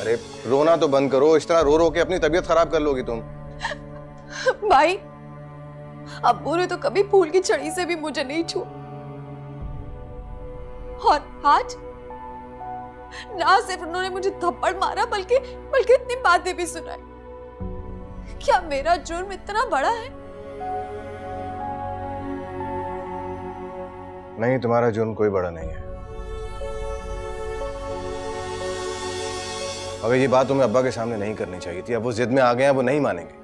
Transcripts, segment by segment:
अरे रोना तो बंद करो, इस तरह रो रो के अपनी तबीयत खराब कर लोगी तुम। भाई, अब्बू ने तो कभी फूल की छड़ी से भी मुझे नहीं छुआ, और आज ना सिर्फ उन्होंने मुझे थप्पड़ मारा बल्कि इतनी बातें भी सुनाई। क्या मेरा जुर्म इतना बड़ा है? नहीं, तुम्हारा जुर्म कोई बड़ा नहीं है। अगर ये बात तुम्हें अब्बा के सामने नहीं करनी चाहिए थी। अब वो जिद में आ गए हैं, वो नहीं मानेंगे।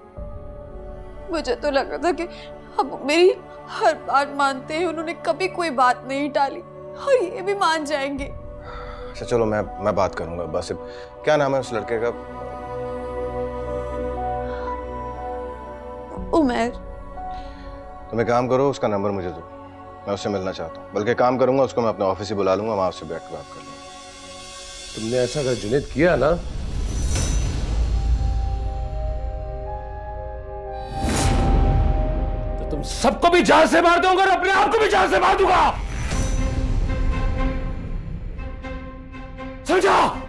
मुझे तो लगा था कि अब मेरी हर बात मानते हैं, उन्होंने कभी कोई बात नहीं टाली और ये भी मान जाएंगे। अच्छा चलो, मैं बात करूंगा बस। क्या नाम है उस लड़के का? उमर। तुम एक काम करो, उसका नंबर मुझे दो, मैं उससे मिलना चाहता हूँ। बल्कि काम करूंगा, उसको मैं अपने ऑफिस ही बुला लूंगा, वहां उससे बैठ कर बात कर लूंगा। तुमने ऐसा अगर जुनैद किया ना, तो तुम सबको भी जान से मार दूंगा और अपने आप को भी जान से मार दूंगा, समझा?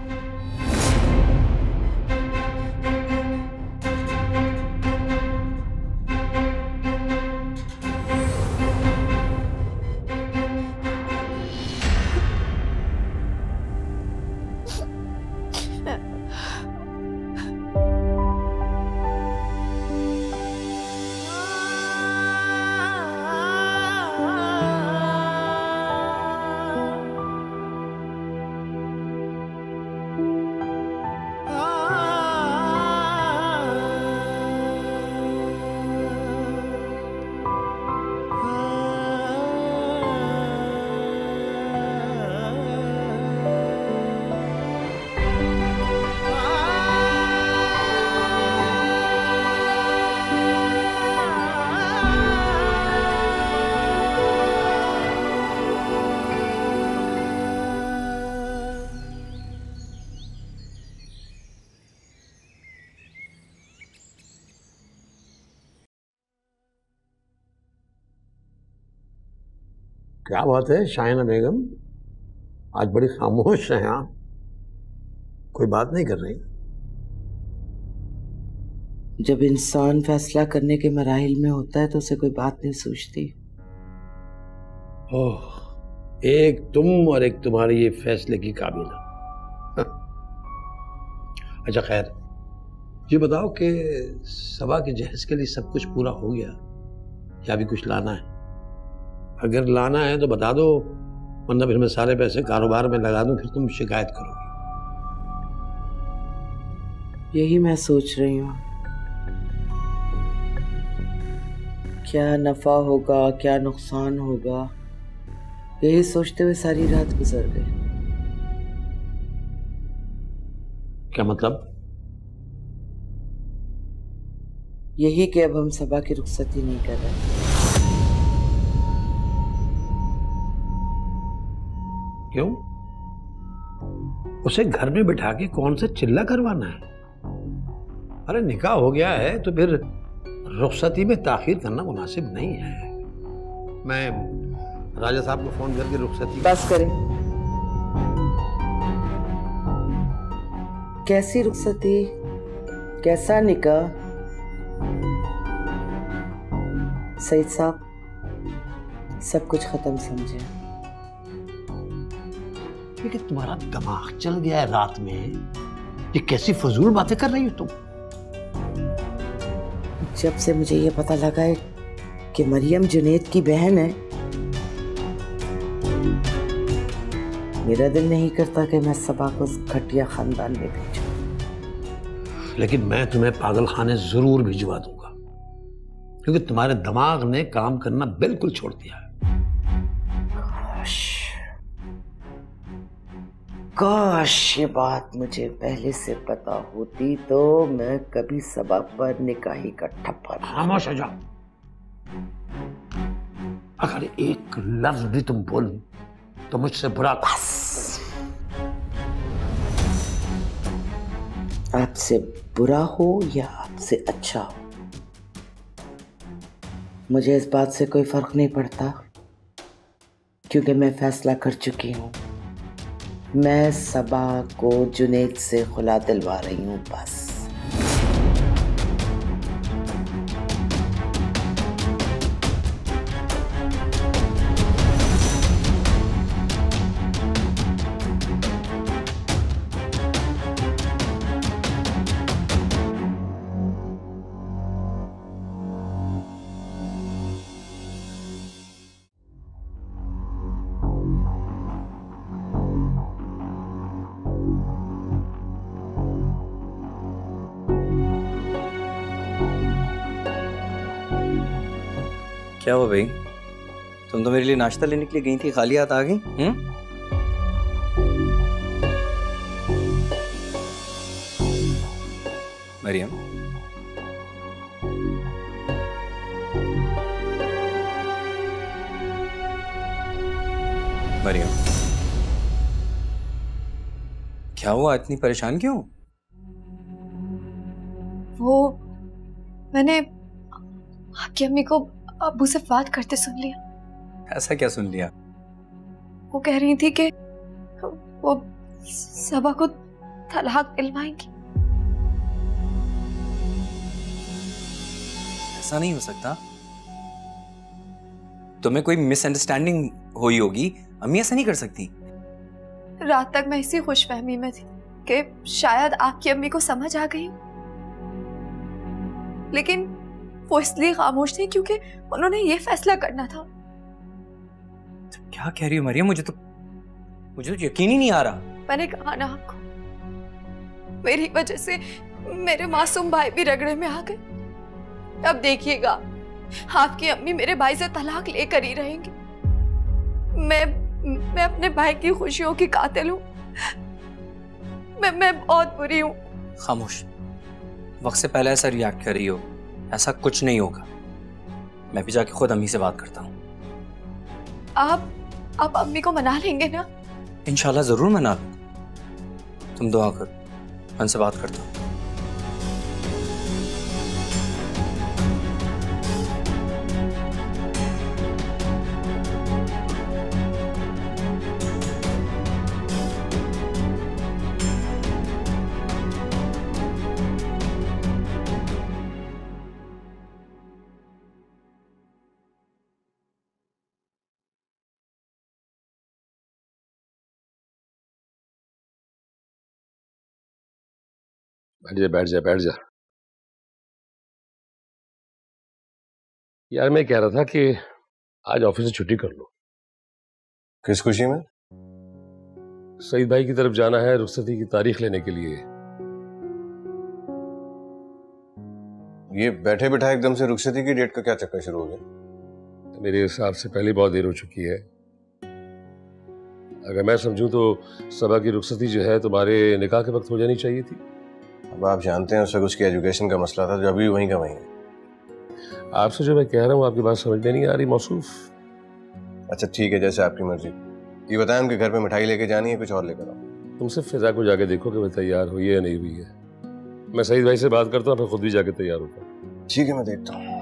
क्या बात है शाहिना बेगम, आज बड़ी खामोश हैं आप, कोई बात नहीं कर रही? जब इंसान फैसला करने के मराहिल में होता है तो उसे कोई बात नहीं सूझती। ओह, एक तुम और एक तुम्हारी ये फैसले की काबिला। अच्छा खैर, ये बताओ कि सबा के जहेज के लिए सब कुछ पूरा हो गया या अभी कुछ लाना है? अगर लाना है तो बता दो, वरना फिर मैं सारे पैसे कारोबार में लगा दूं, फिर तुम शिकायत करोगी। यही मैं सोच रही हूँ, क्या नफा होगा क्या नुकसान होगा, यही सोचते हुए सारी रात गुजर गई। क्या मतलब? यही कि अब हम सबा की रुखसती नहीं कर रहे। क्यों? उसे घर में बिठा के कौन सा चिल्ला करवाना है? अरे निकाह हो गया है तो फिर रुखसती में ताखीर करना मुनासिब नहीं है। मैं राजा साहब को फोन करके रुखसती बस करें। कैसी रुखसती, कैसा निकाह? सईद साहब, सब कुछ खत्म समझे। लेकिन तुम्हारा दिमाग चल गया है रात में, ये कैसी फजूल बातें कर रही हो तुम? जब से मुझे ये पता लगा है कि मरियम जुनैद की बहन है, मेरा दिल नहीं करता कि मैं सबा को उस घटिया खानदान में भेजूं। लेकिन मैं तुम्हें पागल खाने जरूर भिजवा दूंगा, क्योंकि तुम्हारे दिमाग ने काम करना बिल्कुल छोड़ दिया है। काश ये बात मुझे पहले से पता होती तो मैं कभी सबा पर निकाही का ठप्पा। खामोश हो जाओ, अगर एक लफ्ज भी तुम बोल तो मुझसे बुरा। बस, आपसे बुरा हो या आपसे अच्छा हो, मुझे इस बात से कोई फर्क नहीं पड़ता, क्योंकि मैं फैसला कर चुकी हूं मैं सबा को जुनैद से खुला दिलवा रही हूँ बस। क्या हुआ भाई, तुम तो मेरे लिए नाश्ता लेने के लिए गई थी, खाली हाथ आ गई? मरियम, मरियम, क्या हुआ, इतनी परेशान क्यों? वो मैंने आपकी अम्मी को अब्बू से बात करते सुन लिया। ऐसा क्या सुन लिया? वो कह रही थी कि वो सबा को तलाक दिलवाएंगी। ऐसा नहीं हो सकता, तुम्हें कोई मिसअंडरस्टैंडिंग हुई होगी, अम्मी ऐसा नहीं कर सकती। रात तक मैं इसी खुशफहमी में थी कि शायद आपकी अम्मी को समझ आ गई, लेकिन वो इसलिए खामोश थी क्योंकि उन्होंने ये फैसला करना था। तो क्या कह रही हो मरियम, मुझे तो यकीन ही नहीं आ रहा। मैंने कहा ना आपको, मेरी वजह से मेरे मासूम भाई भी रगड़े में आ गए। अब देखिएगा, आपकी अम्मी मेरे भाई से तलाक लेकर ही रहेंगी। मैं अपने भाई की खुशियों की कातिल हूँ। मैं बहुत बुरी हूँ। खामोश, वक्त से पहले ऐसा रिएक्ट कर रही हो, ऐसा कुछ नहीं होगा। मैं भी जाके खुद अम्मी से बात करता हूँ। आप अम्मी को मना लेंगे ना? इंशाल्लाह जरूर मना लूंगा, तुम दुआ करो, मैं उनसे बात करता हूँ। बैठ जा बैठ जा बैठ जा। यार मैं कह रहा था कि आज ऑफिस से छुट्टी कर लो। किस खुशी में? सईद भाई की तरफ जाना है रुखसती की तारीख लेने के लिए। ये बैठे बिठाए एकदम से रुखसती की डेट का क्या चक्कर शुरू हो गया? मेरे हिसाब से पहले बहुत देर हो चुकी है। अगर मैं समझूं तो सबा की रुखसती जो है तुम्हारे निकाह के वक्त हो जानी चाहिए थी। अब आप जानते हैं उस वक्त उसकी एजुकेशन का मसला था, जो अभी वहीं का वहीं है। आपसे जो मैं कह रहा हूँ आपकी बात समझ में नहीं आ रही मौसूफ। अच्छा ठीक है, जैसे आपकी मर्जी। ये बताएं उनके घर पे मिठाई लेके जानी है, कुछ और लेकर आओ। तुम सिर्फ फिजा को जाके देखो कि वो तैयार हुई है या नहीं हुई है। मैं सईद भाई से बात करता हूँ, फिर खुद भी जाके तैयार होता हूँ। ठीक है, मैं देखता हूँ।